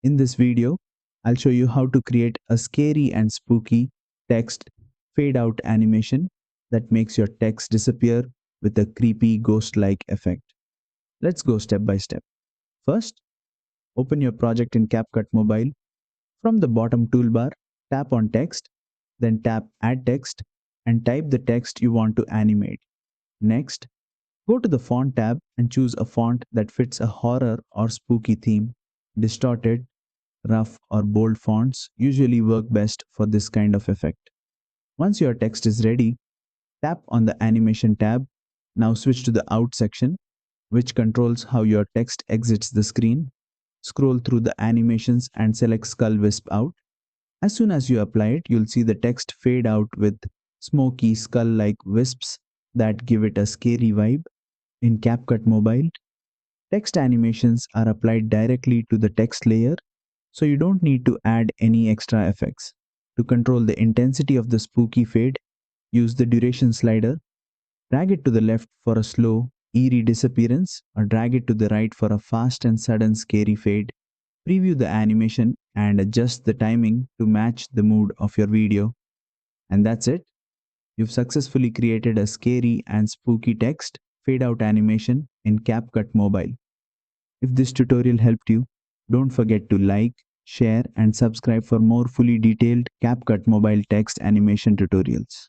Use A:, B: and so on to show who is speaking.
A: In this video, I'll show you how to create a scary and spooky text fade out animation that makes your text disappear with a creepy ghost-like effect. Let's go step by step. First, open your project in CapCut Mobile. From the bottom toolbar, tap on Text, then tap Add Text and type the text you want to animate. Next, go to the Font tab and choose a font that fits a horror or spooky theme. Distorted, rough or bold fonts usually work best for this kind of effect. Once your text is ready, tap on the Animation tab. Now switch to the Out section, which controls how your text exits the screen. Scroll through the animations and select Skull Wisp Out. As soon as you apply it, you'll see the text fade out with smoky skull-like wisps that give it a scary vibe. In CapCut Mobile, text animations are applied directly to the text layer, so you don't need to add any extra effects. To control the intensity of the spooky fade, use the duration slider. Drag it to the left for a slow, eerie disappearance, or drag it to the right for a fast and sudden scary fade. Preview the animation and adjust the timing to match the mood of your video. And that's it. You've successfully created a scary and spooky text fade out animation in CapCut Mobile. If this tutorial helped you, don't forget to like, share and subscribe for more fully detailed CapCut Mobile text animation tutorials.